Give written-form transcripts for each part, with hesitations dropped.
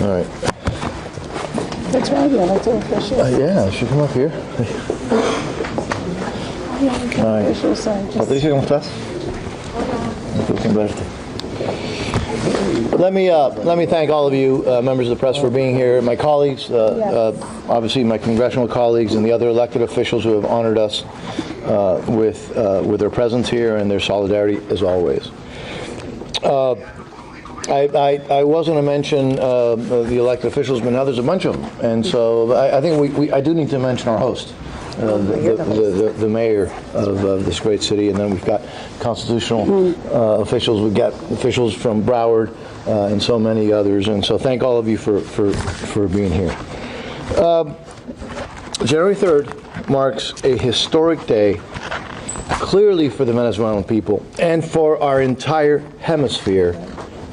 All right. That's right, the elected officials. Yeah, she come up here. All right. Patricia, ¿cómo estás? Qué verte. Let me thank all of you, members of the press, for being here. My colleagues, obviously my congressional colleagues, and the other elected officials who have honored us with their presence here and their solidarity as always. I was going to mention the elected officials, but now there's a bunch of them, and so I think I do need to mention our host. The mayor of this great city, and then we've got constitutional officials. We've got officials from Broward and so many others. And so thank all of you for being here. January 3rd marks a historic day, clearly for the Venezuelan people and for our entire hemisphere,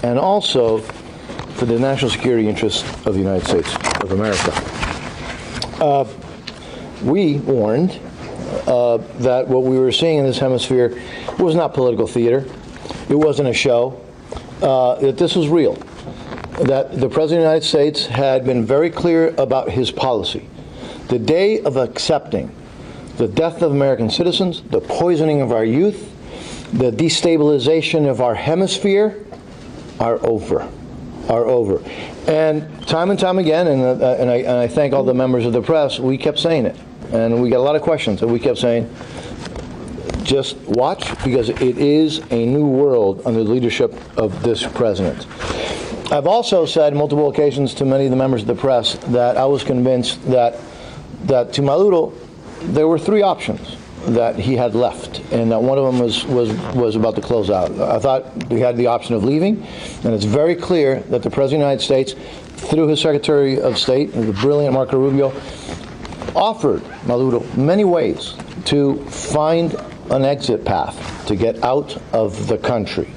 and also for the national security interests of the United States of America. We warned that what we were seeing in this hemisphere was not political theater. It wasn't a show. That this was real. That the President of the United States had been very clear about his policy. The day of accepting the death of American citizens, the poisoning of our youth, the destabilization of our hemisphere are over. And time again, and I thank all the members of the press, we kept saying it. And we got a lot of questions, and we kept saying, just watch, because it is a new world under the leadership of this president. I've also said multiple occasions to many of the members of the press that I was convinced that to Maduro, there were three options that he had left, and that one of them was about to close out. I thought we had the option of leaving, and it's very clear that the President of the United States, through his Secretary of State, the brilliant Marco Rubio, offered Maduro many ways to find an exit path to get out of the country.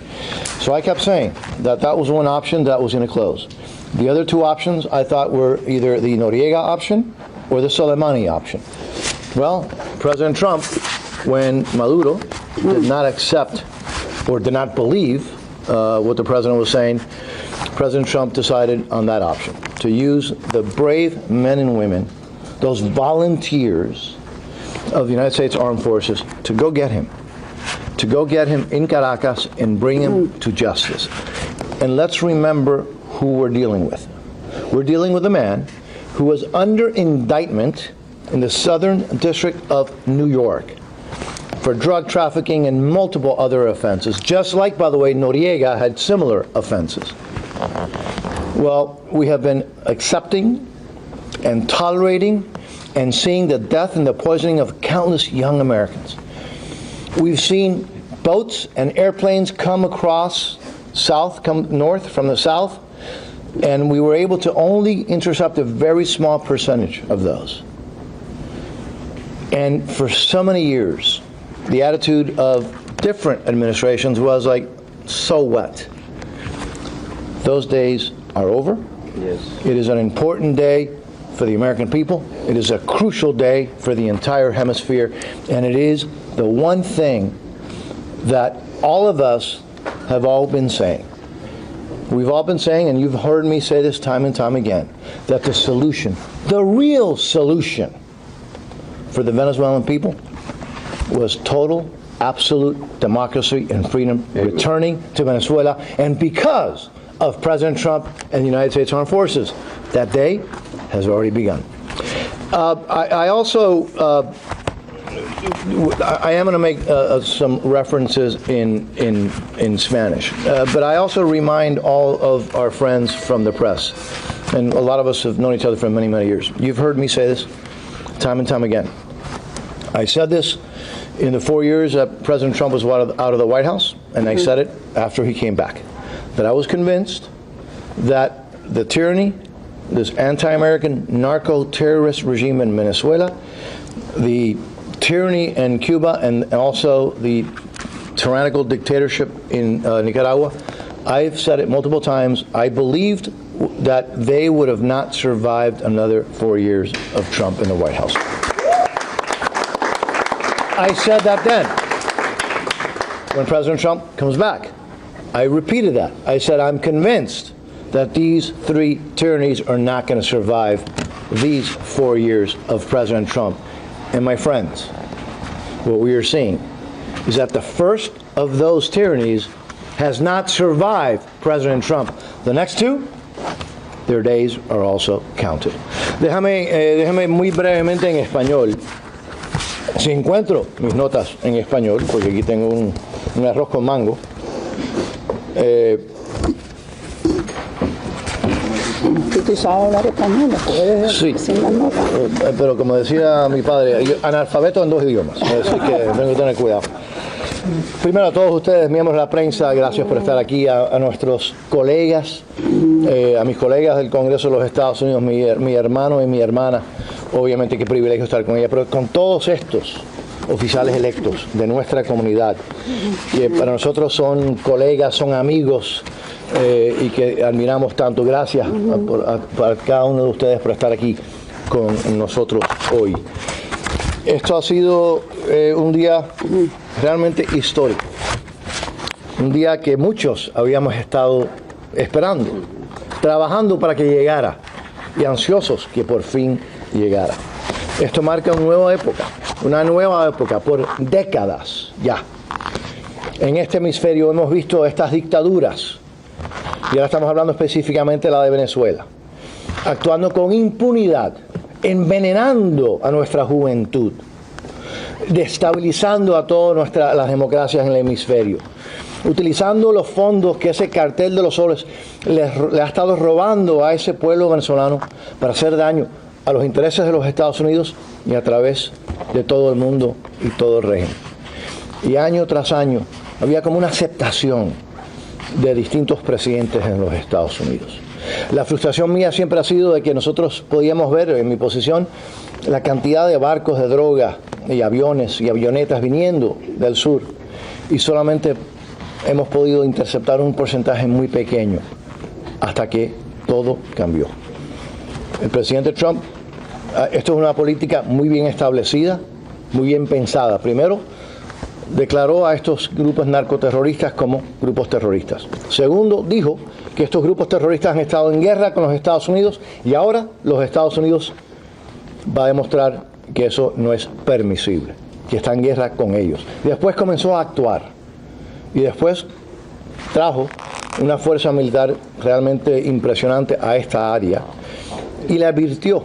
So I kept saying that was one option that was going to close. The other two options I thought were either the Noriega option or the Soleimani option. Well, President Trump, when Maduro did not accept or did not believe what the president was saying, President Trump decided on that option, to use the brave men and women, those volunteers of the United States Armed Forces, to go get him in Caracas and bring him to justice. And let's remember who we're dealing with. We're dealing with a man who was under indictment in the Southern District of New York for drug trafficking and multiple other offenses, just like, by the way, Noriega had similar offenses. Well, we have been accepting and tolerating and seeing the death and the poisoning of countless young Americans. We've seen boats and airplanes come north from the south, and we were able to only intercept a very small percentage of those. And for so many years, the attitude of different administrations was like, so what? Those days are over. Yes. It is an important day for the American people. It is a crucial day for the entire hemisphere, and it is the one thing that all of us have all been saying. We've all been saying, and you've heard me say this time and time again, that the solution, the real solution for the Venezuelan people was total, absolute democracy and freedom returning to Venezuela, and because of President Trump and the United States Armed Forces, that day has already begun. I am going to make some references in Spanish, but I also remind all of our friends from the press, and a lot of us have known each other for many, many years. You've heard me say this time and time again. I said this in the 4 years that President Trump was out of the White House, and I said it after he came back, that I was convinced that the tyranny, this anti-American narco-terrorist regime in Venezuela, the tyranny in Cuba, and also the tyrannical dictatorship in Nicaragua, I've said it multiple times, I believed that they would have not survived another 4 years of Trump in the White House. I said that then. When President Trump comes back, I repeated that. I said, I'm convinced that these three tyrannies are not going to survive these 4 years of President Trump. And my friends, what we are seeing is that the first of those tyrannies has not survived President Trump. The next two, their days are also counted. Déjame muy brevemente en español. Si encuentro mis notas en español, porque aquí tengo un arroz con mango. Tú sabes hablar español, puedes Sí, sin las notas. pero como decía mi padre, yo analfabeto en 2 idiomas, así que tengo que tener cuidado. Primero a todos ustedes, miembros de la prensa, gracias por estar aquí, a nuestros colegas, a mis colegas del Congreso de los Estados Unidos, mi hermano y mi hermana, obviamente qué privilegio estar con ella, pero con todos estos oficiales electos de nuestra comunidad, que para nosotros son colegas, son amigos, y que admiramos tanto. Gracias a cada uno de ustedes por estar aquí con nosotros hoy. Esto ha sido un día realmente histórico, un día que muchos habíamos estado esperando, trabajando para que llegara y ansiosos que por fin llegara. Esto marca una nueva época por décadas ya. En este hemisferio hemos visto estas dictaduras, y ahora estamos hablando específicamente de la de Venezuela, actuando con impunidad, envenenando a nuestra juventud, destabilizando a todas las democracias en el hemisferio, utilizando los fondos que ese cartel de los soles le ha estado robando a ese pueblo venezolano para hacer daño a los intereses de los Estados Unidos y a través de todo el mundo y todo el régimen. Y año tras año había como una aceptación de distintos presidentes en los Estados Unidos. La frustración mía siempre ha sido de que nosotros podíamos ver en mi posición la cantidad de barcos de droga y aviones y avionetas viniendo del sur, y solamente hemos podido interceptar un porcentaje muy pequeño hasta que todo cambió. El presidente Trump, esto es una política muy bien establecida, muy bien pensada. Primero, declaró a estos grupos narcoterroristas como grupos terroristas. Segundo, dijo que estos grupos terroristas han estado en guerra con los Estados Unidos y ahora los Estados Unidos va a demostrar que eso no es permisible, que está en guerra con ellos. Y después comenzó a actuar y después trajo una fuerza militar realmente impresionante a esta área y le advirtió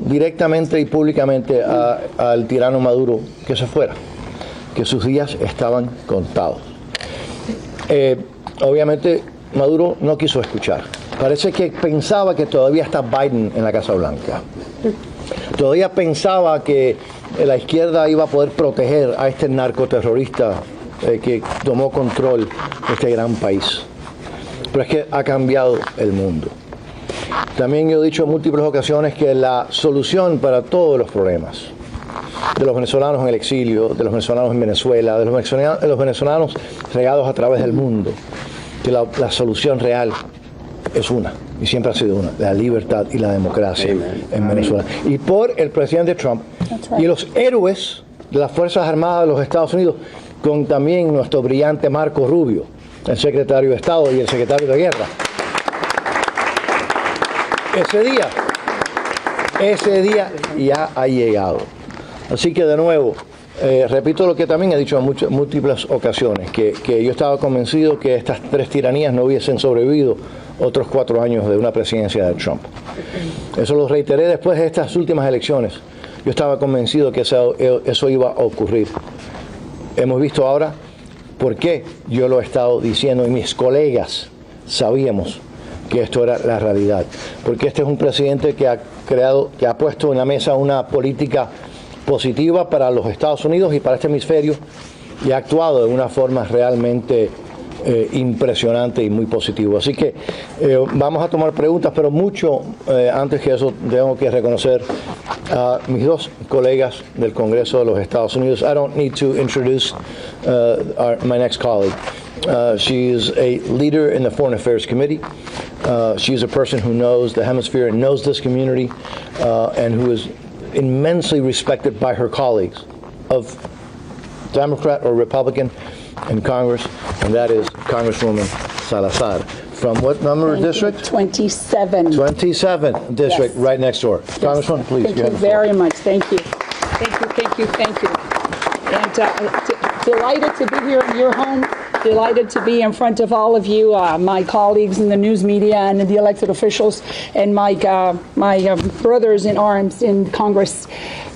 directamente y públicamente al tirano Maduro que se fuera, que sus días estaban contados. Obviamente Maduro no quiso escuchar. Parece que pensaba que todavía está Biden en la Casa Blanca. Todavía pensaba que la izquierda iba a poder proteger a este narcoterrorista que tomó control de este gran país. Pero es que ha cambiado el mundo. También yo he dicho en múltiples ocasiones que la solución para todos los problemas de los venezolanos en el exilio, de los venezolanos en Venezuela, de los venezolanos regados a través del mundo, que la solución real es una, y siempre ha sido una: la libertad y la democracia en Venezuela. Y por el presidente Trump y los héroes de las Fuerzas Armadas de los Estados Unidos, con también nuestro brillante Marco Rubio, el secretario de Estado y el secretario de Guerra. Ese día ya ha llegado. Así que de nuevo, repito lo que también he dicho en múltiples ocasiones, que yo estaba convencido que estas 3 tiranías no hubiesen sobrevivido otros 4 años de una presidencia de Trump. Eso lo reiteré después de estas últimas elecciones. Yo estaba convencido que eso iba a ocurrir. Hemos visto ahora por qué yo lo he estado diciendo y mis colegas sabíamos que esto era la realidad. Porque este es un presidente que ha puesto en la mesa una política positiva para los Estados Unidos y para este hemisferio, y ha actuado de una forma realmente impresionante y muy positiva. Así que vamos a tomar preguntas, pero mucho antes que eso tengo que reconocer a mis 2 colegas del Congreso de los Estados Unidos. I don't need to introduce my next colleague. She is a leader in the Foreign Affairs Committee. She is a person who knows the hemisphere and knows this community, and who is immensely respected by her colleagues of Democrat or Republican in Congress, and that is Congresswoman Salazar. From what number district? 27. 27 district, Yes. right next door. Congressman, please. Thank you very much. Thank you. Thank you, thank you, thank you. And delighted to be here in your home. Delighted to be in front of all of you, my colleagues in the news media and the elected officials, and my brothers in arms in Congress.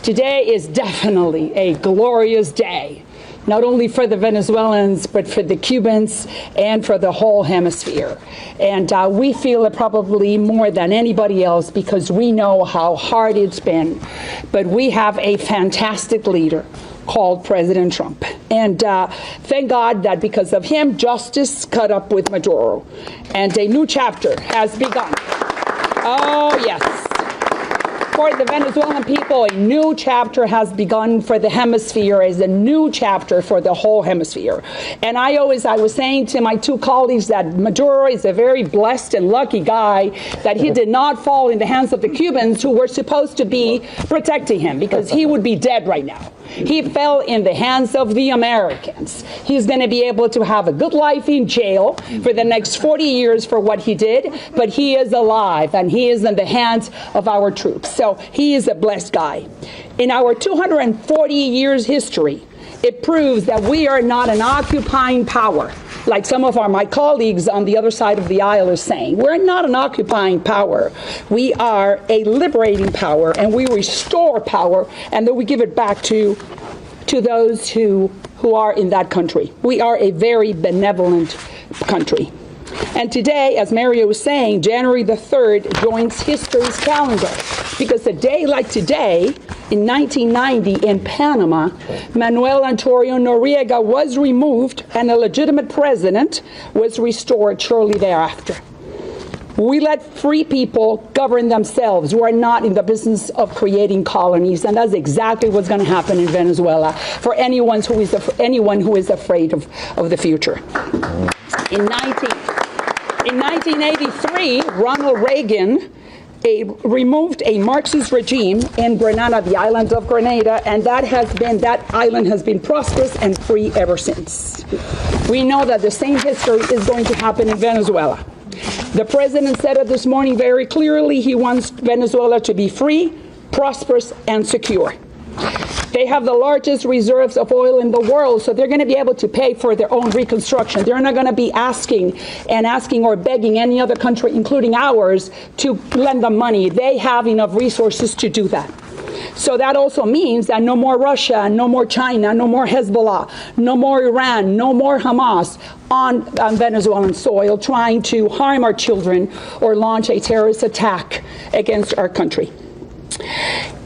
Today is definitely a glorious day, not only for the Venezuelans, but for the Cubans and for the whole hemisphere. And we feel it probably more than anybody else because we know how hard it's been. But we have a fantastic leader called President Trump. And thank God that because of him, justice caught up with Maduro. And a new chapter has begun. Oh, yes. For the Venezuelan people, a new chapter has begun for the hemisphere, is a new chapter for the whole hemisphere. And I was saying to my two colleagues that Maduro is a very blessed and lucky guy, that he did not fall in the hands of the Cubans who were supposed to be protecting him, because he would be dead right now. He fell in the hands of the Americans. He's going to be able to have a good life in jail for the next 40 years for what he did, but he is alive and he is in the hands of our troops. So he is a blessed guy. In our 240 years history, it proves that we are not an occupying power, like some of my colleagues on the other side of the aisle are saying. We're not an occupying power. We are a liberating power, and we restore power, and then we give it back to those who are in that country. We are a very benevolent country. And today, as Mario was saying, January the 3rd joins history's calendar, because a day like today, in 1990 in Panama, Manuel Antonio Noriega was removed and a legitimate president was restored shortly thereafter. We let free people govern themselves. We're not in the business of creating colonies, and that's exactly what's going to happen in Venezuela for anyone who is afraid of the future. In 1983, Ronald Reagan removed a Marxist regime in Grenada, the island of Grenada, and that island has been prosperous and free ever since. We know that the same history is going to happen in Venezuela. The president said it this morning very clearly. He wants Venezuela to be free, prosperous, and secure. They have the largest reserves of oil in the world, so they're going to be able to pay for their own reconstruction. They're not going to be asking or begging any other country, including ours, to lend them money. They have enough resources to do that. So that also means that no more Russia, no more China, no more Hezbollah, no more Iran, no more Hamas on Venezuelan soil trying to harm our children or launch a terrorist attack against our country.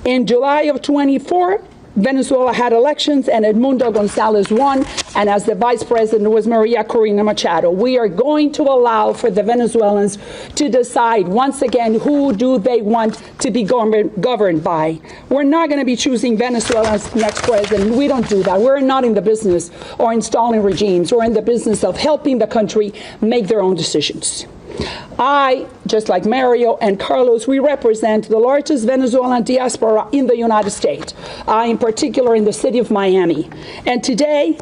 In July of 24, Venezuela had elections and Edmundo Gonzalez won, and as the vice president was Maria Corina Machado. We are going to allow for the Venezuelans to decide once again who do they want to be governed by. We're not going to be choosing Venezuela's next president. We don't do that. We're not in the business of installing regimes. We're in the business of helping the country make their own decisions. I, just like Mario and Carlos, we represent the largest Venezuelan diaspora in the United States, in particular in the city of Miami. And today,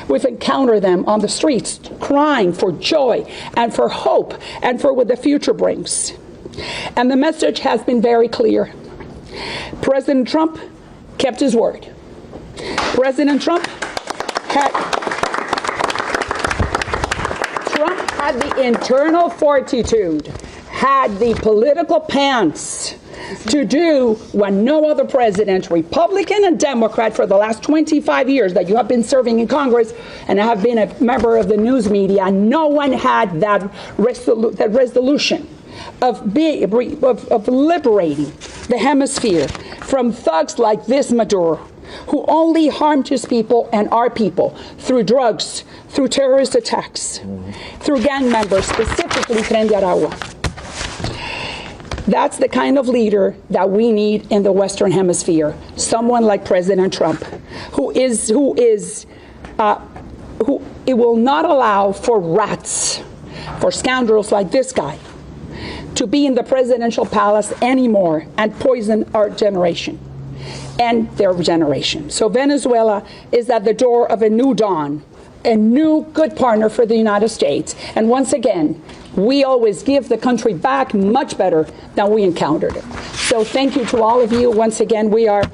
we've encountered them on the streets crying for joy and for hope and for what the future brings. And the message has been very clear. President Trump kept his word. President Trump had the internal fortitude, had the political pants to do what no other president, Republican and Democrat, for the last 25 years that you have been serving in Congress and have been a member of the news media, no one had that resolution of liberating the hemisphere from thugs like this Maduro, who only harmed his people and our people through drugs, through terrorist attacks, through gang members, specifically Tren de Aragua. That's the kind of leader that we need in the Western Hemisphere. Someone like President Trump, who it will not allow for rats, for scoundrels like this guy, to be in the presidential palace anymore and poison our generation and their generation. So Venezuela is at the door of a new dawn, a new good partner for the United States. And once again, we always give the country back much better than we encountered it. So thank you to all of you. Once again, we are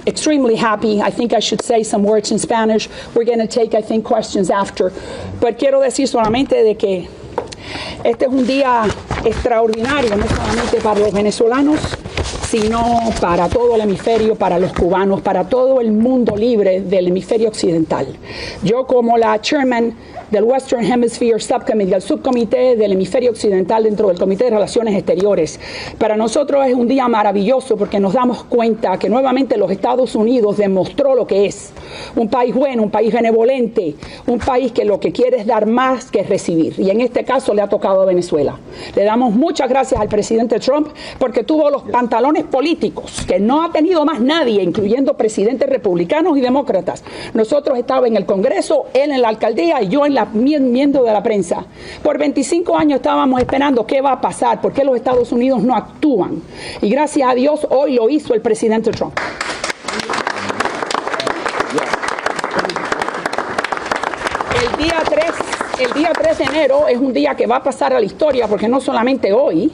extremely happy. I think I should say some words in Spanish. We're going to take, I think, questions after. But quiero decir solamente de que este es un día extraordinario, no solamente para los venezolanos, sino para todo el hemisferio, para los cubanos, para todo el mundo libre del hemisferio occidental. Yo, como la chairman del Western Hemisphere Subcommittee, el subcomité del hemisferio occidental dentro del Comité de Relaciones Exteriores, para nosotros es un día maravilloso porque nos damos cuenta que nuevamente los Estados Unidos demostró lo que es un país bueno, un país benevolente, un país que lo que quiere es dar más que recibir. Y en este caso le ha tocado a Venezuela. Le damos muchas gracias al presidente Trump porque tuvo los pantalones políticos que no ha tenido más nadie, incluyendo presidentes republicanos y demócratas. Nosotros estábamos en el Congreso, él en la alcaldía y yo en la miembro de la prensa. Por 25 años estábamos esperando qué va a pasar, por qué los Estados Unidos no actúan. Y gracias a Dios hoy lo hizo el presidente Trump. El día 3 de enero es un día que va a pasar a la historia porque no solamente hoy,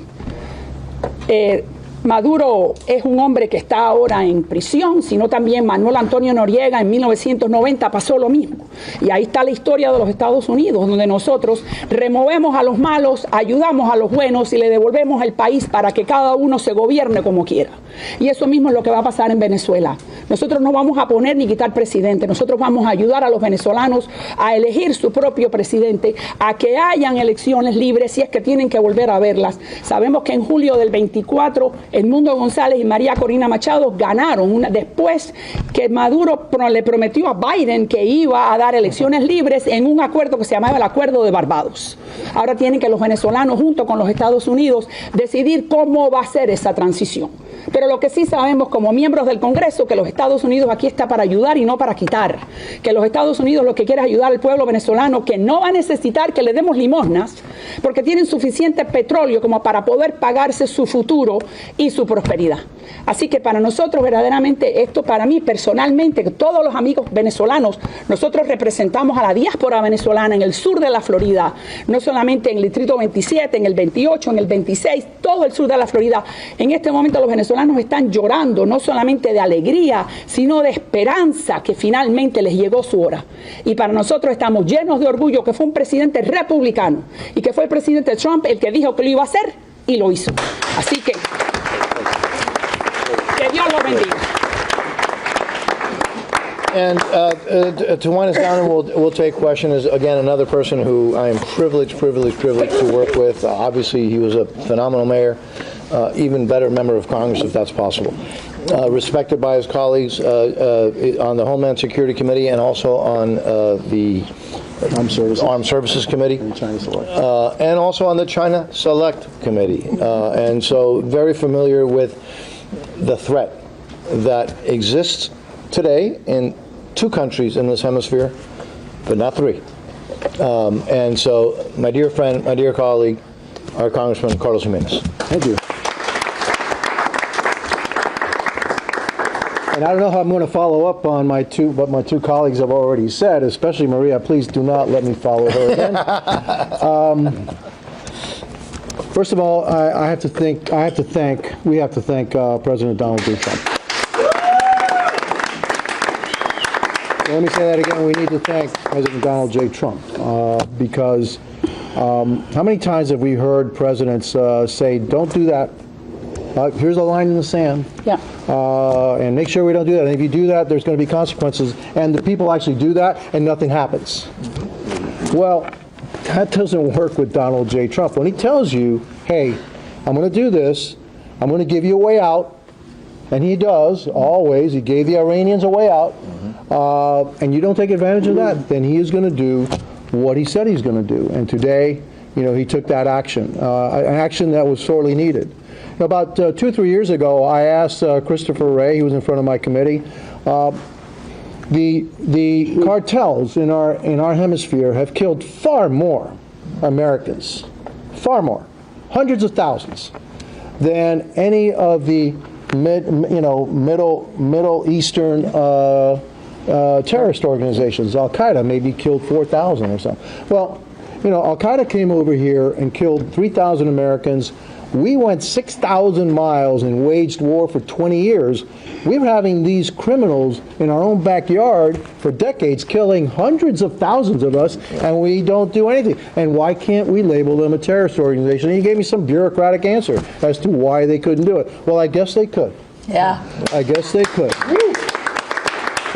Maduro es un hombre que está ahora en prisión, sino también Manuel Antonio Noriega en 1990 pasó lo mismo. Y ahí está la historia de los Estados Unidos, donde nosotros removemos a los malos, ayudamos a los buenos y le devolvemos el país para que cada uno se gobierne como quiera. Y eso mismo es lo que va a pasar en Venezuela. Nosotros no vamos a poner ni quitar presidente, nosotros vamos a ayudar a los venezolanos a elegir su propio presidente, a que hayan elecciones libres si es que tienen que volver a verlas. Sabemos que en julio del 24 Edmundo González y María Corina Machado ganaron después que Maduro le prometió a Biden que iba a dar elecciones libres en un acuerdo que se llamaba el Acuerdo de Barbados. Ahora tienen que los venezolanos junto con los Estados Unidos decidir cómo va a ser esa transición. Pero lo que sí sabemos como miembros del Congreso, que los Estados Unidos aquí está para ayudar y no para quitar. Que los Estados Unidos lo que quiere es ayudar al pueblo venezolano, que no va a necesitar que le demos limosnas, porque tienen suficiente petróleo como para poder pagarse su futuro y su prosperidad. Así que para nosotros verdaderamente, esto para mí personalmente, que todos los amigos venezolanos, nosotros representamos a la diáspora venezolana en el sur de la Florida, no solamente en el distrito 27, en el 28, en el 26, todo el sur de la Florida. En este momento los venezolanos están llorando, no solamente de alegría, sino de esperanza que finalmente les llegó su hora. Y para nosotros estamos llenos de orgullo que fue un presidente republicano y que fue el presidente Trump el que dijo que lo iba a hacer y lo hizo. Así que Dios lo bendiga. And to wind us down, and we'll take questions. Again, another person who I am privileged to work with. Obviously, he was a phenomenal mayor, even better member of Congress, if that's possible. Respected by his colleagues on the Homeland Security Committee and also on the Armed Services Committee, and also on the China Select Committee. And so very familiar with the threat that exists today in 2 countries in this hemisphere, but not 3. And so, my dear friend, my dear colleague, our Congressman Carlos Jimenez. Thank you. And I don't know how I'm going to follow up on what my two colleagues have already said, especially Maria. Please do not let me follow her again. First of all, we have to thank President Donald J. Trump. So let me say that again. We need to thank President Donald J. Trump because how many times have we heard presidents say, "Don't do that. Here's a line in the sand." Yeah. And make sure we don't do that. And if you do that, there's going to be consequences. And the people actually do that, and nothing happens. Well, that doesn't work with Donald J. Trump. When he tells you, hey, I'm going to do this, I'm going to give you a way out, and he does, always, he gave the Iranians a way out, and you don't take advantage of that, then he is going to do what he said he's going to do. And today, he took that action, an action that was sorely needed. About 2 or 3 years ago, I asked Christopher Wray, he was in front of my committee, the cartels in our hemisphere have killed far more Americans, far more, hundreds of thousands, than any of the Middle Eastern terrorist organizations. Al-Qaeda maybe killed 4,000 or something. Well, you know, Al-Qaeda came over here and killed 3,000 Americans. We went 6,000 miles and waged war for 20 years. We were having these criminals in our own backyard for decades, killing hundreds of thousands of us, and we don't do anything. And why can't we label them a terrorist organization? And he gave me some bureaucratic answer as to why they couldn't do it. Well, I guess they could. Yeah. I guess they could.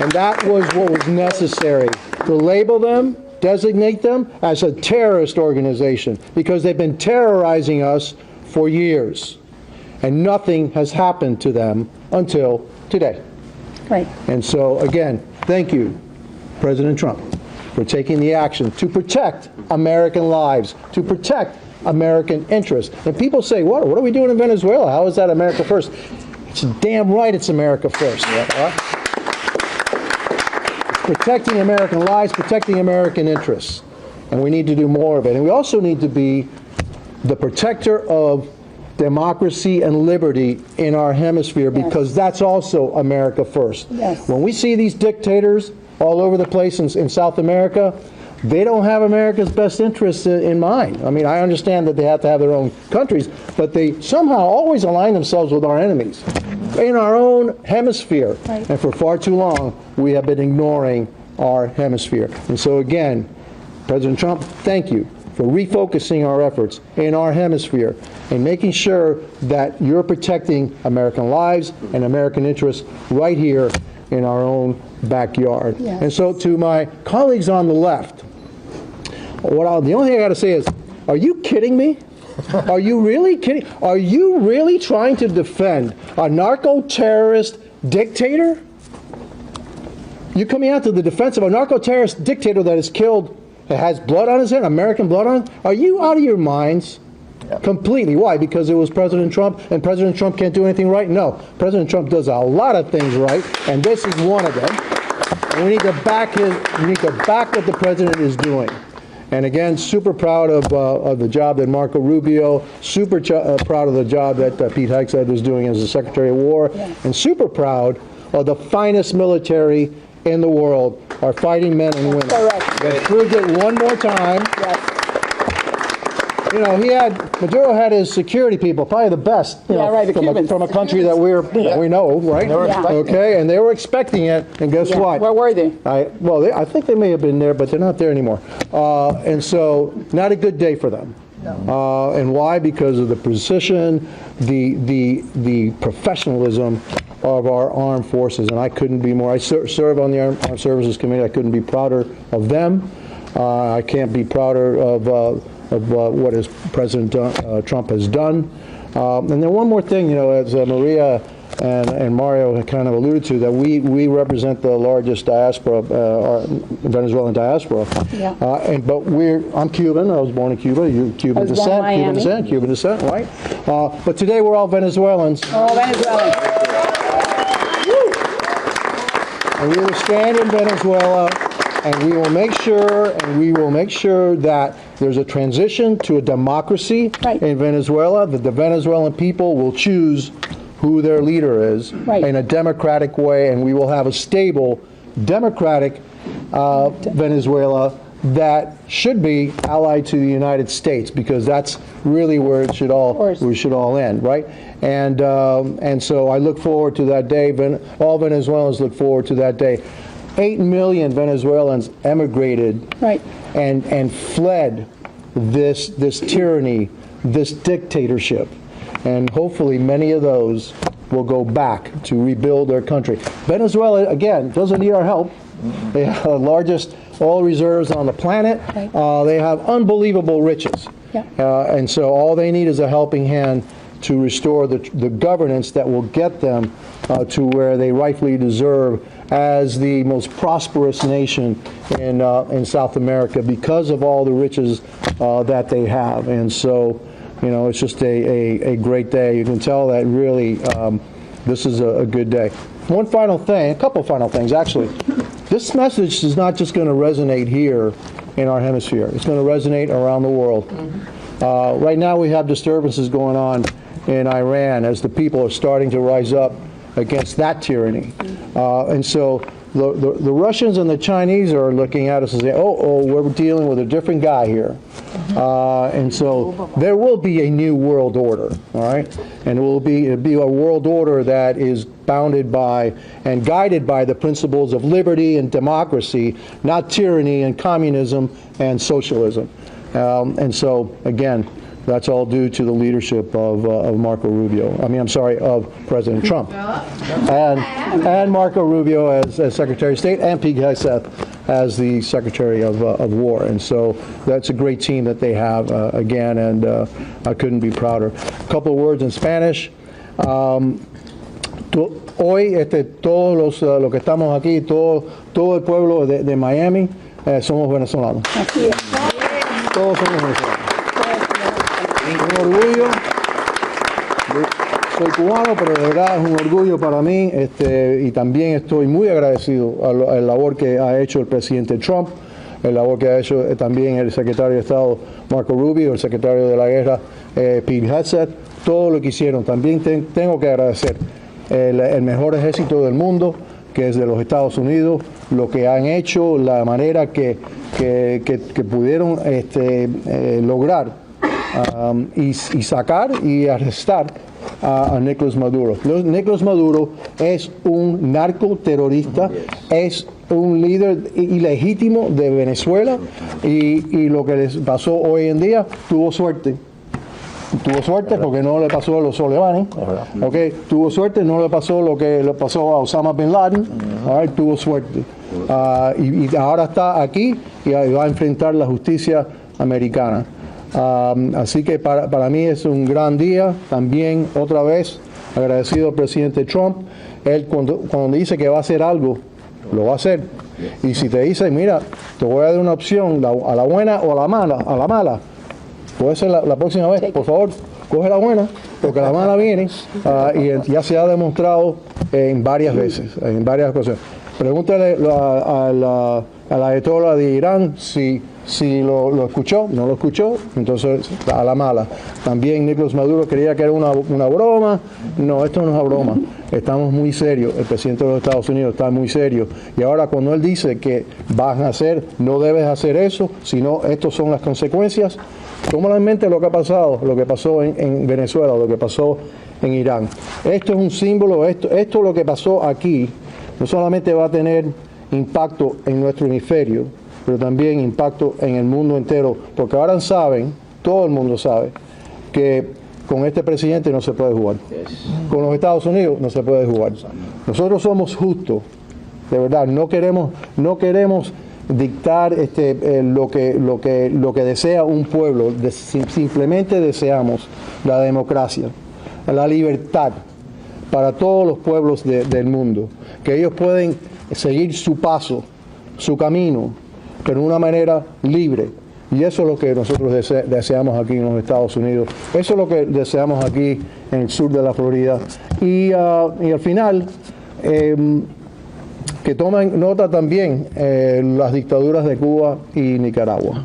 And that was what was necessary, to label them, designate them as a terrorist organization, because they've been terrorizing us for years, and nothing has happened to them until today. Right. And so, again, thank you, President Trump, for taking the action to protect American lives, to protect American interests. And people say, what are we doing in Venezuela? How is that America first? It's damn right it's America first. Right? It's protecting American lives, protecting American interests. And we need to do more of it. And we also need to be the protector of democracy and liberty in our hemisphere, because that's also America first. Yes. When we see these dictators all over the place in South America, they don't have America's best interests in mind. I mean, I understand that they have to have their own countries, but they somehow always align themselves with our enemies in our own hemisphere. Right. And for far too long, we have been ignoring our hemisphere. And so again, President Trump, thank you for refocusing our efforts in our hemisphere and making sure that you're protecting American lives and American interests right here in our own backyard. Yes. And so to my colleagues on the left, the only thing I got to say is, are you kidding me? Are you really kidding? Are you really trying to defend a narco-terrorist dictator? You're coming out to the defense of a narco-terrorist dictator that has killed, that has blood on his hand, American blood on? Are you out of your minds? Yep. Completely. Why? Because it was President Trump, and President Trump can't do anything right? No. President Trump does a lot of things right, and this is one of them. And we need to back what the president is doing. And again, super proud of the job that Marco Rubio, super proud of the job that Pete Hegseth is doing as the Secretary of War, and super proud of the finest military in the world, our fighting men and women. Correct. They proved it one more time. Yes. You know, Maduro had his security people, probably the best, Yeah, right, the Cubans. from a country that we know, right? Okay, and they were expecting it, and guess what? Where were they? I think they may have been there, but they're not there anymore. And so, not a good day for them. And why? Because of the precision, the professionalism of our armed forces, and I couldn't be more. I serve on the Armed Services Committee. I couldn't be prouder of them. I can't be prouder of what President Trump has done. And then one more thing, you know, as Maria and Mario had kind of alluded to, that we represent the largest diaspora, Venezuelan diaspora. Yeah. But I'm Cuban. I was born in Cuba. You're Cuban descent. Cuban descent, right? But today we're all Venezuelans. All Venezuelans. And we will stand in Venezuela, and we will make sure that there's a transition to a democracy in Venezuela, that the Venezuelan people will choose who their leader is in a democratic way, and we will have a stable, democratic Venezuela that should be allied to the United States, because that's really where it should all end, right? And so I look forward to that day. All Venezuelans look forward to that day. 8 million Venezuelans emigrated and fled this tyranny, this dictatorship. And hopefully many of those will go back to rebuild their country. Venezuela, again, doesn't need our help. They have the largest oil reserves on the planet. They have unbelievable riches. And so all they need is a helping hand to restore the governance that will get them to where they rightfully deserve as the most prosperous nation in South America, because of all the riches that they have. And so, you know, it's just a great day. You can tell that really this is a good day. One final thing, a couple final things actually. This message is not just going to resonate here in our hemisphere. It's going to resonate around the world. Right now we have disturbances going on in Iran as the people are starting to rise up against that tyranny. And so the Russians and the Chinese are looking at us and saying, oh, we're dealing with a different guy here. And so there will be a new world order, all right? And it'll be a world order that is bounded by and guided by the principles of liberty and democracy, not tyranny and communism and socialism. And so, again, that's all due to the leadership of Marco Rubio. Of President Trump. And Marco Rubio as Secretary of State, and Pete Hegseth as the Secretary of War. And so that's a great team that they have, again, and I couldn't be prouder. A couple of words in Spanish. Hoy, todos los que estamos aquí, todo el pueblo de Miami, somos venezolanos. Todos somos venezolanos. Un orgullo. Soy cubano, pero de verdad es un orgullo para mí, y también estoy muy agradecido a la labor que ha hecho el presidente Trump, la labor que ha hecho también el secretario de Estado Marco Rubio, el secretario de la Guerra Pete Hegseth, todo lo que hicieron. También tengo que agradecer el mejor ejército del mundo, que es de los Estados Unidos, lo que han hecho, la manera que pudieron lograr y sacar y arrestar a Nicolás Maduro. Nicolás Maduro es un narcoterrorista, es un líder ilegítimo de Venezuela, y lo que les pasó hoy en día, tuvo suerte. Tuvo suerte porque no le pasó a los Soleimani, okay. Tuvo suerte, no le pasó lo que le pasó a Osama Bin Laden, tuvo suerte. Y ahora está aquí y va a enfrentar la justicia americana. Así que para mí es un gran día. También, otra vez, agradecido al presidente Trump. Él cuando dice que va a hacer algo, lo va a hacer. Y si te dice, mira, te voy a dar una opción, a la buena o a la mala, puede ser la próxima vez, por favor, coge la buena, porque la mala viene, y ya se ha demostrado en varias veces, en varias ocasiones. Pregúntale a la ayatollah de Irán si lo escuchó, no lo escuchó, entonces a la mala. También Nicolás Maduro creía que era una broma. No, esto no es una broma. Estamos muy serios. El presidente de los Estados Unidos está muy serio. Y ahora cuando él dice que vas a hacer, no debes hacer eso, sino estas son las consecuencias, toma en mente lo que ha pasado, lo que pasó en Venezuela, lo que pasó en Irán. Esto es un símbolo, esto lo que pasó aquí, no solamente va a tener impacto en nuestro hemisferio, pero también impacto en el mundo entero, porque ahora saben, todo el mundo sabe, que con este presidente no se puede jugar. Con los Estados Unidos no se puede jugar. Nosotros somos justos, de verdad, no queremos dictar lo que desea un pueblo. Simplemente deseamos la democracia, la libertad para todos los pueblos del mundo, que ellos pueden seguir su paso, su camino, pero de una manera libre. Y eso es lo que nosotros deseamos aquí en los Estados Unidos. Eso es lo que deseamos aquí en el sur de la Florida. Y al final, que tomen nota también las dictaduras de Cuba y Nicaragua.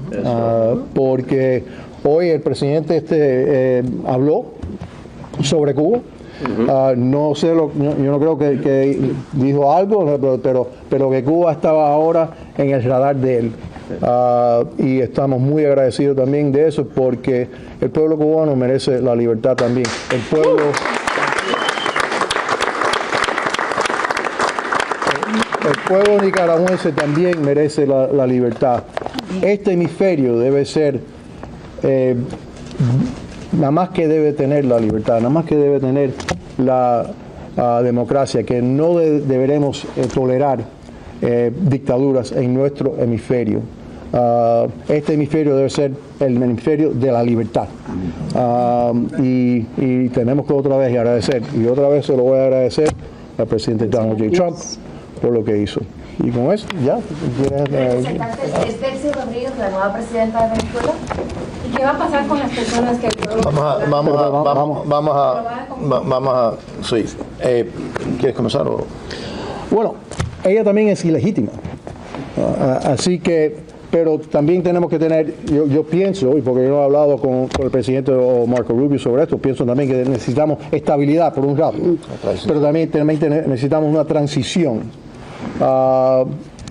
Porque hoy el presidente habló sobre Cuba. No sé, yo no creo que dijo algo, pero que Cuba estaba ahora en el radar de él. Y estamos muy agradecidos también de eso, porque el pueblo cubano merece la libertad también. El pueblo nicaragüense también merece la libertad. Este hemisferio debe ser, nada más que debe tener la libertad, nada más que debe tener la democracia, que no deberemos tolerar dictaduras en nuestro hemisferio. Este hemisferio debe ser el hemisferio de la libertad. Y tenemos que otra vez agradecer, y otra vez se lo voy a agradecer al presidente Donald J. Trump por lo que hizo. Y con eso, ya. ¿Es Delcy Rodríguez, la nueva presidenta de Venezuela? ¿Y qué va a pasar con las personas que... Vamos a sí. ¿Quieres comenzar? Bueno, ella también es ilegítima. Así que, pero también tenemos que tener, yo pienso, y porque yo no he hablado con el presidente Marco Rubio sobre esto, pienso también que necesitamos estabilidad por un rato, pero también necesitamos una transición.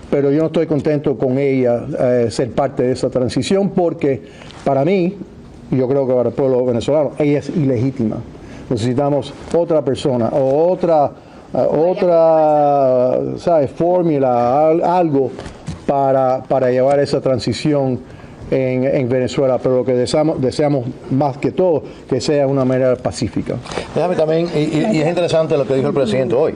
pero yo no estoy contento con ella ser parte de esa transición porque para mí, y yo creo que para el pueblo venezolano, ella es ilegítima. Necesitamos otra persona o otra ¿sabes? Fórmula, algo para llevar esa transición en Venezuela, pero lo que deseamos más que todo, que sea una manera pacífica. Déjame también, y es interesante lo que dijo el presidente hoy.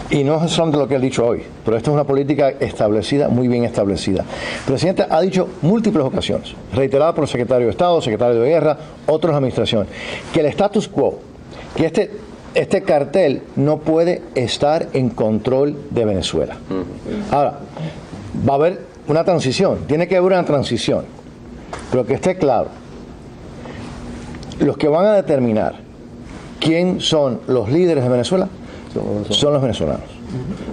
Y no es solamente lo que él ha dicho hoy, pero esto es una política establecida, muy bien establecida. El presidente ha dicho múltiples ocasiones, reiterada por el secretario de Estado, secretario de Guerra, otros de la administración, que el status quo, que este cartel no puede estar en control de Venezuela. Ahora, va a haber una transición, tiene que haber una transición, pero que esté claro, los que van a determinar quién son los líderes de Venezuela son los venezolanos,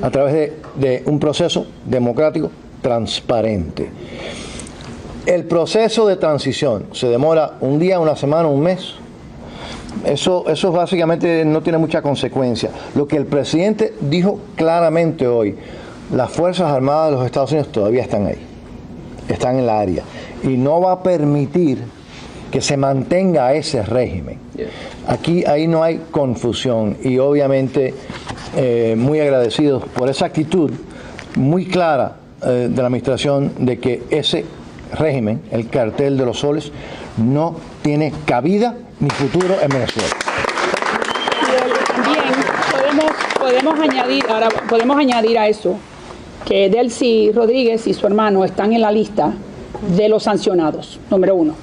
a través de un proceso democrático transparente. El proceso de transición se demora un día, una semana, un mes. Eso básicamente no tiene mucha consecuencia. Lo que el presidente dijo claramente hoy, las Fuerzas Armadas de los Estados Unidos todavía están ahí, están en la área, y no va a permitir que se mantenga ese régimen. Ahí no hay confusión, y obviamente muy agradecidos por esa actitud muy clara de la administración de que ese régimen, el cartel de los soles, no tiene cabida ni futuro en Venezuela. También podemos añadir a eso que Delcy Rodríguez y su hermano están en la lista de los sancionados, número 1.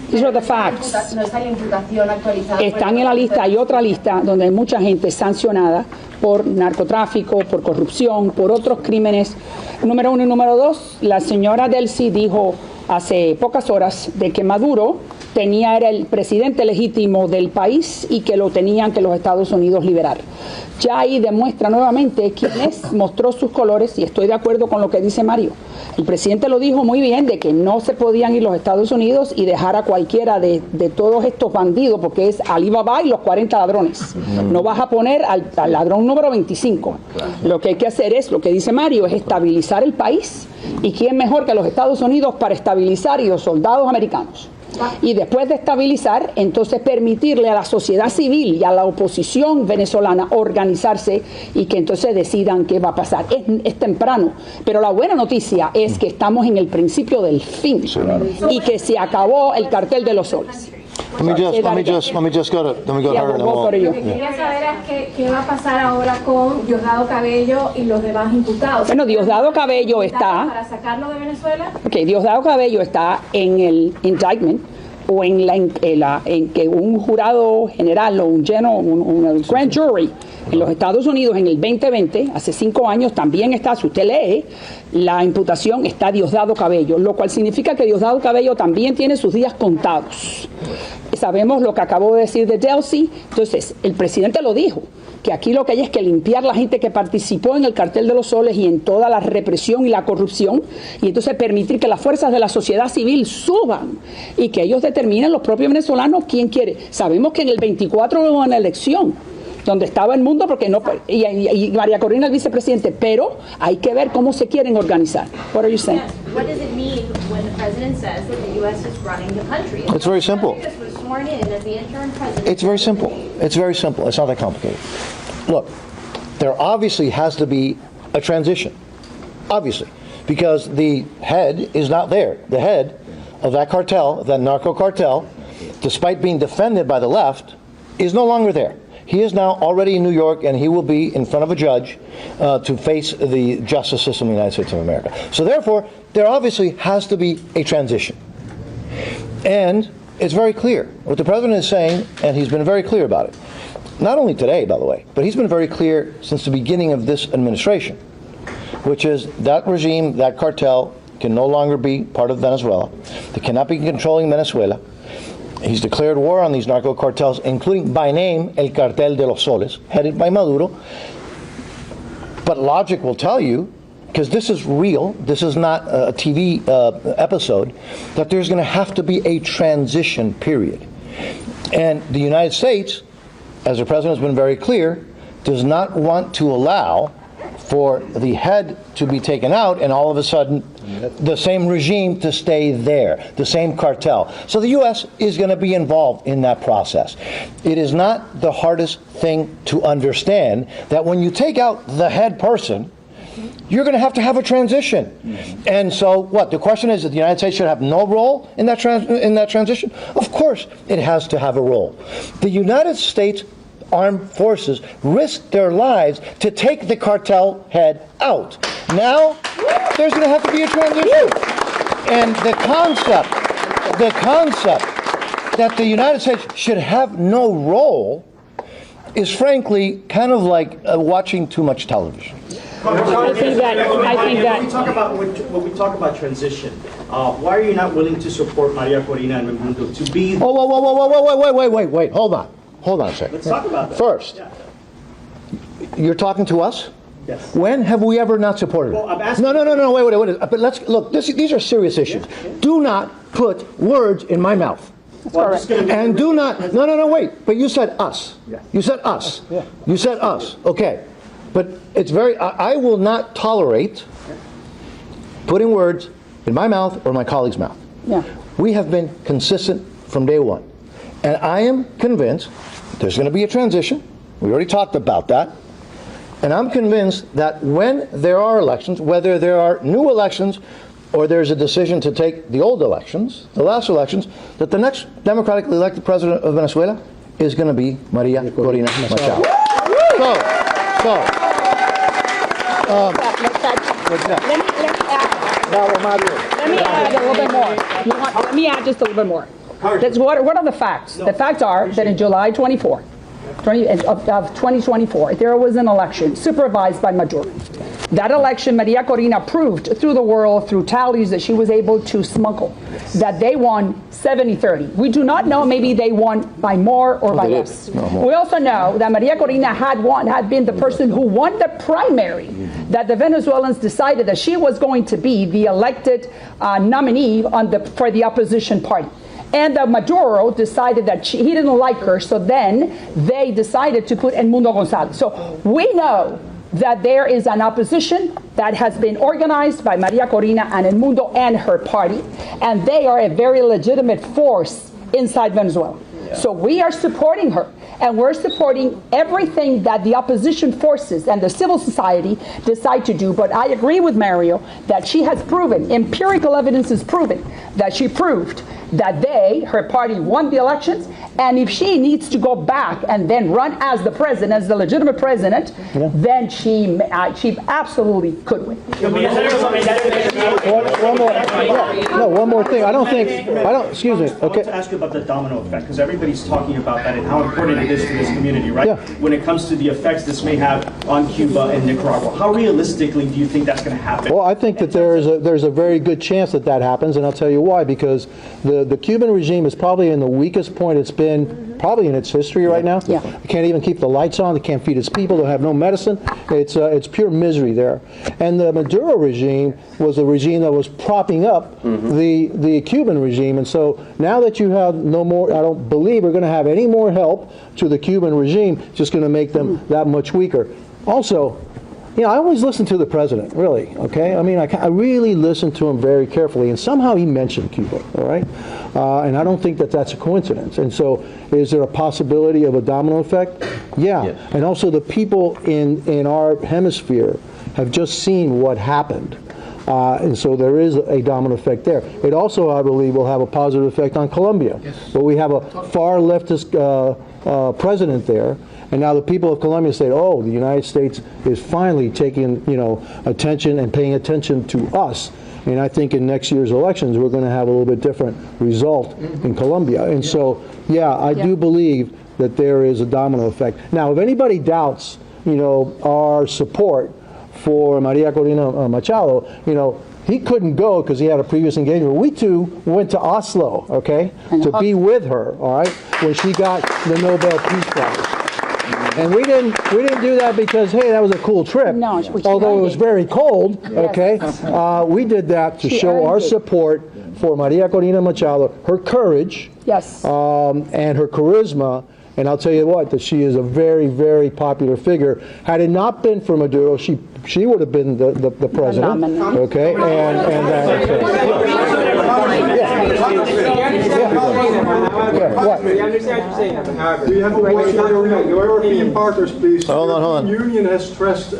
These are the facts. No está la imputación actualizada. Están en la lista, hay otra lista donde hay mucha gente sancionada por narcotráfico, por corrupción, por otros crímenes. Número 1 y número 2, la señora Delcy dijo hace pocas horas de que Maduro era el presidente legítimo del país y que lo tenían que los Estados Unidos liberar. Ya ahí demuestra nuevamente quién es, mostró sus colores, y estoy de acuerdo con lo que dice Mario. El presidente lo dijo muy bien, de que no se podían ir los Estados Unidos y dejar a cualquiera de todos estos bandidos, porque es Alibaba y los 40 ladrones. No vas a poner al ladrón número 25. Lo que hay que hacer es, lo que dice Mario, es estabilizar el país. ¿Y quién mejor que los Estados Unidos para estabilizar, y los soldados americanos? Y después de estabilizar, entonces permitirle a la sociedad civil y a la oposición venezolana organizarse y que entonces decidan qué va a pasar. Es temprano, pero la buena noticia es que estamos en el principio del fin y que se acabó el cartel de los soles. Let me just go to her. Lo que quería saber es qué va a pasar ahora con Diosdado Cabello y los demás imputados. Bueno, Diosdado Cabello está... ¿Para sacarlo de Venezuela? Ok, Diosdado Cabello está en el indictment, o en que un jurado general o un grand jury en los Estados Unidos en el 2020, hace 5 años, también está, si usted lee, la imputación está Diosdado Cabello, lo cual significa que Diosdado Cabello también tiene sus días contados. Sabemos lo que acabo de decir de Delcy, entonces el presidente lo dijo, que aquí lo que hay es que limpiar la gente que participó en el cartel de los soles y en toda la represión y la corrupción, y entonces permitir que las fuerzas de la sociedad civil suban y que ellos determinen, los propios venezolanos, quién quiere. Sabemos que en el 24 hubo una elección donde estaba el mundo, porque no, y María Corina el vicepresidente, pero hay que ver cómo se quieren organizar. What are you saying? What does it mean when the president says that the U.S. is running the country? It's very simple. Was sworn in as the interim president. It's very simple. It's very simple. It's not that complicated. Look, there obviously has to be a transition. Obviously. Because the head is not there. The head of that cartel, that narco cartel, despite being defended by the left, is no longer there. He is now already in New York, and he will be in front of a judge to face the justice system of the United States of America. So therefore, there obviously has to be a transition. And it's very clear. What the president is saying, and he's been very clear about it, not only today, by the way, but he's been very clear since the beginning of this administration, which is that regime, that cartel, can no longer be part of Venezuela. They cannot be controlling Venezuela. He's declared war on these narco cartels, including by name El Cartel de los Soles, headed by Maduro. But logic will tell you, because this is real, this is not a TV episode, that there's going to have to be a transition period. And the United States, as the president has been very clear, does not want to allow for the head to be taken out and all of a sudden the same regime to stay there, the same cartel. So the U.S. is going to be involved in that process. It is not the hardest thing to understand that when you take out the head person, you're going to have a transition. And so what? The question is that the United States should have no role in that transition? Of course it has to have a role. The United States Armed Forces risked their lives to take the cartel head out. Now, there's going to have to be a transition. And the concept that the United States should have no role is frankly kind of like watching too much television. I think that When we talk about transition, why are you not willing to support Maria Corina and Mundo to be? Wait, hold on a second. Let's talk about that. First, Yeah. you're talking to us? Yes. When have we ever not supported Well, it? I'm asking- No, wait. But let's look. These are serious issues. Do not put words in my mouth. Well, I'm just gonna make And it do not. No. Wait. But you said us. Yeah. You said us. You said us. Okay. But it's very. I will not tolerate putting words in my mouth or my colleague's mouth. Yeah. We have been consistent from day one, and I am convinced there's going to be a transition. We already talked about that. And I'm convinced that when there are elections, whether there are new elections or there's a decision to take the old elections, the last elections, that the next democratically elected president of Venezuela is going to be Maria Corina Machado. Let me add a little bit more. Let me add just a little bit more. What are the facts? The facts are that in July 24, of 2024, there was an election supervised by Maduro. That election, Maria Corina proved through the world, through tallies that she was able to smuggle, that they won 70-30. We do not know, maybe they won by more or by less. We also know that Maria Corina had been the person who won the primary, that the Venezuelans decided that she was going to be the elected nominee for the opposition party. And Maduro decided that he didn't like her, so then they decided to put Edmundo Gonzalez. So we know that there is an opposition that has been organized by Maria Corina and Edmundo and her party, and they are a very legitimate force inside Venezuela. So we are supporting her, and we're supporting everything that the opposition forces and the civil society decide to do. But I agree with Mario that she has proven, empirical evidence is proven, that she proved that her party won the elections, and if she needs to go back and then run as the president, as the legitimate president, then she absolutely could win. One more thing. Excuse me. I want to ask you about the domino effect, because everybody's talking about that and how important it is to this community, right? Yeah. When it comes to the effects this may have on Cuba and Nicaragua, how realistically do you think that's going to happen? Well, I think that there's a very good chance that happens, and I'll tell you why. Because the Cuban regime is probably in the weakest point it's been probably in its history right now. Yeah. They can't even keep the lights on. They can't feed its people. They have no medicine. It's pure misery there. And the Maduro regime was a regime that was propping up the Cuban regime. And so now that you have no more, I don't believe we're going to have any more help to the Cuban regime. It's just going to make them that much weaker. Also, I always listen to the president, really, okay? I mean, I really listen to him very carefully, and somehow he mentioned Cuba, all right? And I don't think that's a coincidence. And so is there a possibility of a domino effect? Yeah. Yes. And also the people in our hemisphere have just seen what happened. And so there is a domino effect there. It also, I believe, will have a positive effect on Colombia, where we have a far leftist president there. And now the people of Colombia say, oh, the United States is finally taking, attention and paying attention to us. And I think in next year's elections, we're going to have a little bit different result in Colombia. And so, I do believe that there is a domino effect. Now, if anybody doubts, our support for Maria Corina Machado, he couldn't go because he had a previous engagement. We two went to Oslo, okay, to be with her, all right, when she got the Nobel Peace Prize. And we didn't do that because, hey, that was a cool trip. No, although it was very cold, okay. We did that to show our support for Maria Corina Machado, her courage, Yes. and her charisma, And I'll tell you what, that she is a very, very popular figure. Had it not been for Maduro, she would have been the president. Okay, what? I understand what you're saying. However, do you have a question? Your European partners, please. Hold on. The Union has stressed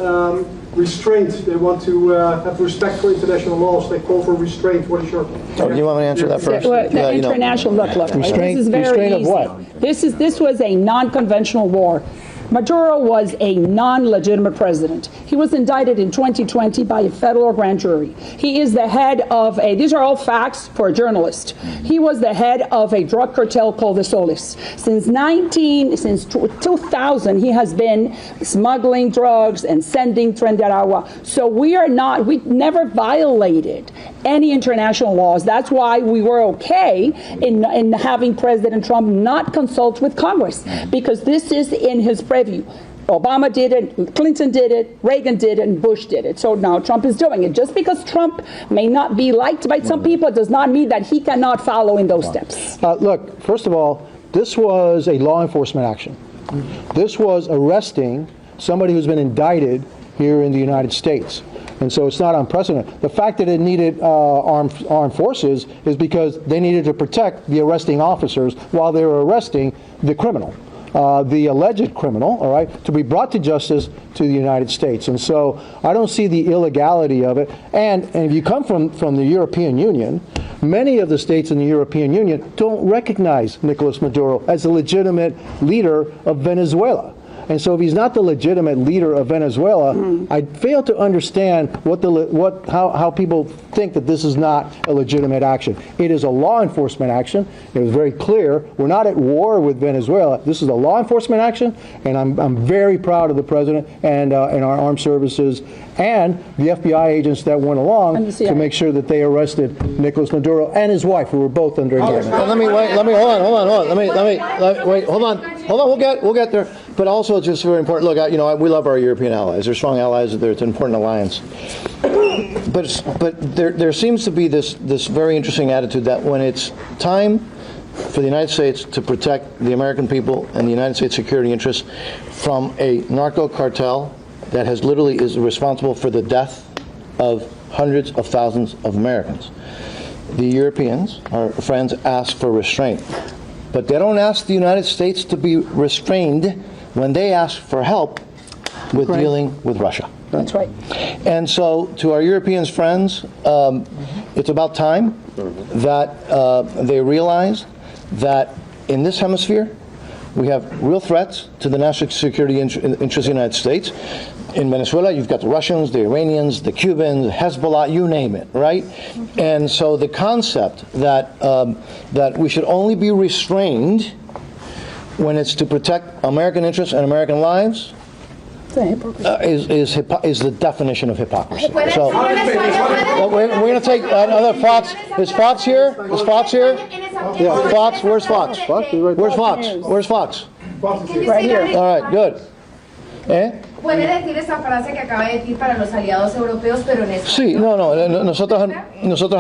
restraint. They want to have respect for international laws. They call for restraint. What is your? Do you want me to answer that first? The international look. Restraint- This is very restraint of easy. what? This was a non-conventional war. Maduro was a non-legitimate president. He was indicted in 2020 by a federal grand jury. He is the head of these are all facts for a journalist. He was the head of a drug cartel called the Solis. Since 2000, he has been smuggling drugs and sending Trenderagua. So we never violated any international laws. That's why we were okay in having President Trump not consult with Congress, because this is in his preview. Obama did it, Clinton did it, Reagan did it, and Bush did it. So now Trump is doing it. Just because Trump may not be liked by some people does not mean that he cannot follow in those steps. Look, first of all, this was a law enforcement action. This was arresting somebody who's been indicted here in the United States. And so it's not unprecedented. The fact that it needed armed forces is because they needed to protect the arresting officers while they were arresting the criminal. The alleged criminal, all right, to be brought to justice to the United States. And so I don't see the illegality of it. And if you come from the European Union, many of the states in the European Union don't recognize Nicolas Maduro as a legitimate leader of Venezuela. And so if he's not the legitimate leader of Venezuela, I fail to understand how people think that this is not a legitimate action. It is a law enforcement action. It was very clear. We're not at war with Venezuela. This is a law enforcement action, and I'm very proud of the president and our armed services and the FBI agents that went along to make sure that they arrested Nicolas Maduro and his wife, who were both under indictment. Hold on. We'll get there. But also, it's just very important. Look, we love our European allies. They're strong allies. It's an important alliance. But there seems to be this very interesting attitude that when it's time for the United States to protect the American people and the United States security interests from a narco cartel that literally is responsible for the death of hundreds of thousands of Americans, the Europeans, our friends, ask for restraint. But they don't ask the United States to be restrained when they ask for help with dealing with Russia. That's right. And so to our European friends, it's about time that they realize that in this hemisphere, we have real threats to the national security interests of the United States. In Venezuela, you've got the Russians, the Iranians, the Cubans, Hezbollah, you name it, right? And so the concept that we should only be restrained when it's to protect American interests and American lives is the definition of hypocrisy. So we're going to take another Fox. Is Fox here? Is Fox here? Yeah. Fox. Where's Fox? Where's Fox? Where's Fox? Right here. All right. Good. Puede decir esa frase que acaba de decir para los aliados europeos, pero en esta. Sí, nosotros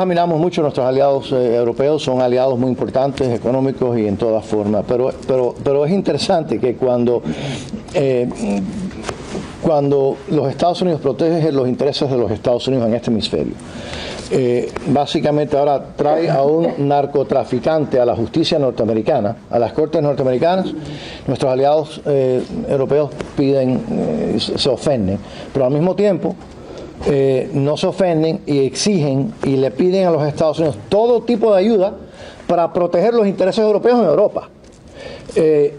admiramos mucho a nuestros aliados europeos, son aliados muy importantes, económicos y en todas formas, pero es interesante que cuando los Estados Unidos protegen los intereses de los Estados Unidos en este hemisferio, básicamente ahora trae a un narcotraficante a la justicia norteamericana, a las cortes norteamericanas, nuestros aliados europeos se ofenden, pero al mismo tiempo no se ofenden y exigen y le piden a los Estados Unidos todo tipo de ayuda para proteger los intereses europeos en Europa.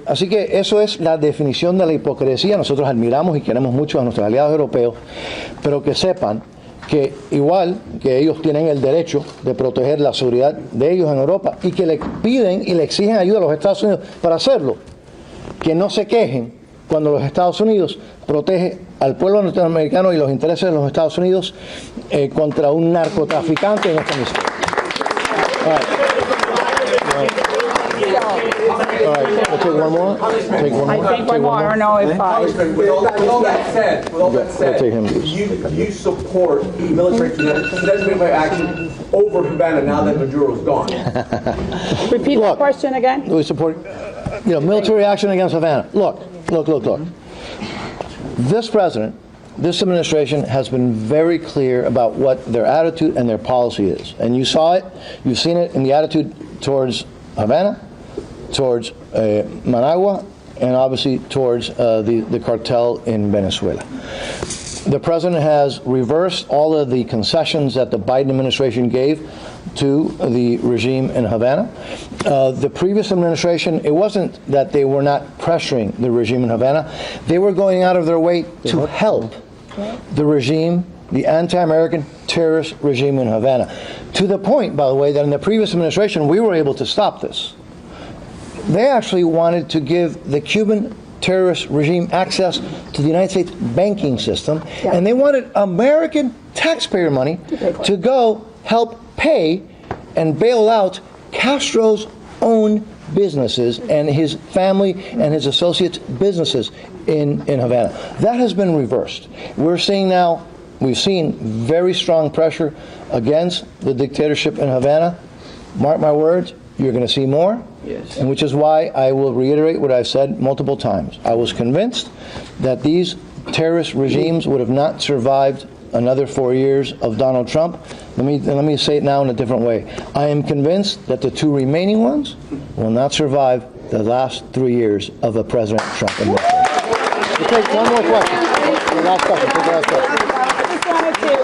Así que eso es la definición de la hipocresía. Nosotros admiramos y queremos mucho a nuestros aliados europeos, pero que sepan que igual que ellos tienen el derecho de proteger la seguridad de ellos en Europa y que le piden y le exigen ayuda a los Estados Unidos para hacerlo, que no se quejen cuando los Estados Unidos protege al pueblo norteamericano y los intereses de los Estados Unidos contra un narcotraficante en esta misión. All right, we'll take one more. Take one more. I think one more. I don't know if With all that said, you support military action over Havana now that Maduro's gone. repeat the question again. We support. military action against Havana. Look. This president, this administration has been very clear about what their attitude and their policy is. And you saw it, you've seen it in the attitude towards Havana, towards Managua, and obviously towards the cartel in Venezuela. The president has reversed all of the concessions that the Biden administration gave to the regime in Havana. The previous administration, it wasn't that they were not pressuring the regime in Havana. They were going out of their way to help the regime, the anti-American terrorist regime in Havana. To the point, by the way, that in the previous administration, we were able to stop this. They actually wanted to give the Cuban terrorist regime access to the United States banking system, and they wanted American taxpayer money to go help pay and bail out Castro's own businesses and his family and his associates' businesses in Havana. That has been reversed. We're seeing now, we've seen very strong pressure against the dictatorship in Havana. Mark my words, you're going to see more. Yes. And which is why I will reiterate what I've said multiple times. I was convinced that these terrorist regimes would have not survived another 4 years of Donald Trump. Let me say it now in a different way. I am convinced that the two remaining ones will not survive the last 3 years of a President Trump administration. We'll take one more question. The last question. Take the last question.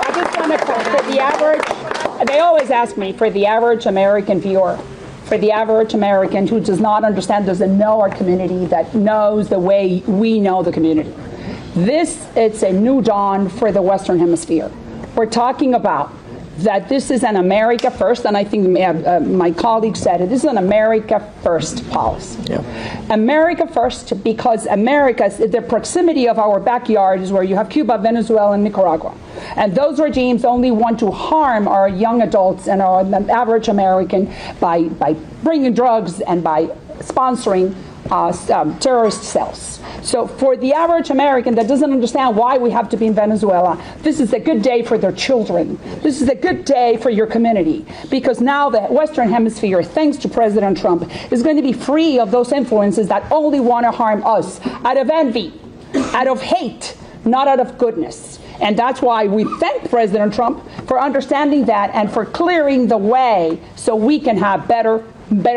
I just want to for the average, they always ask me, for the average American viewer, for the average American who does not understand, doesn't know our community, that knows the way we know the community. It's a new dawn for the Western Hemisphere. We're talking about that this is an America first, and I think my colleague said it, this is an America first policy. Yeah. America first, because the proximity of our backyard is where you have Cuba, Venezuela, and Nicaragua. And those regimes only want to harm our young adults and our average American by bringing drugs and by sponsoring terrorist cells. So for the average American that doesn't understand why we have to be in Venezuela, this is a good day for their children. This is a good day for your community, because now the Western Hemisphere, thanks to President Trump, is going to be free of those influences that only want to harm us out of envy, out of hate, not out of goodness. And that's why we thank President Trump for understanding that and for clearing the way so we can have better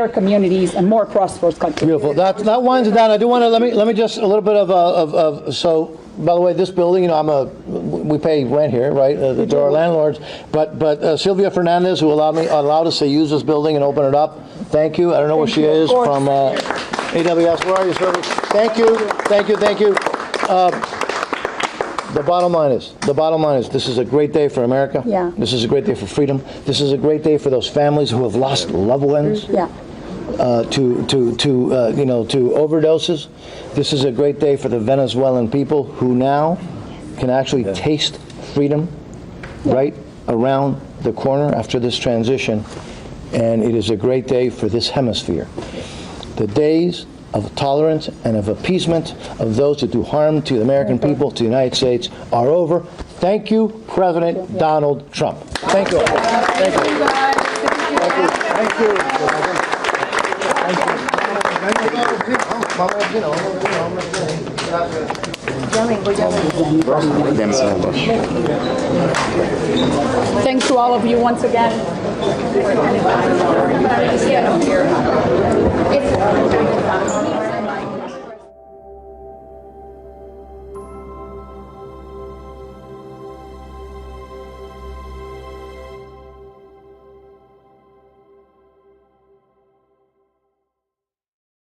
communities and more prosperous countries. Beautiful. That winds it down. I do want to let me just a little bit of so. By the way, this building, we pay rent here, right? There are landlords, but Sylvia Fernandez, who allowed us to use this building and open it up. Thank you. I don't know where she is from AWS. Where are you, sir? Thank you. The bottom line is, this is a great day for America. Yeah. This is a great day for freedom. This is a great day for those families who have lost loved ones. Yeah. To overdoses. This is a great day for the Venezuelan people who now can actually taste freedom right around the corner after this transition. And it is a great day for this hemisphere. The days of tolerance and of appeasement of those that do harm to the American people, to the United States, are over. Thank you, President Donald Trump. Thank you. Thank you. Thank you. Thanks to all of you once again.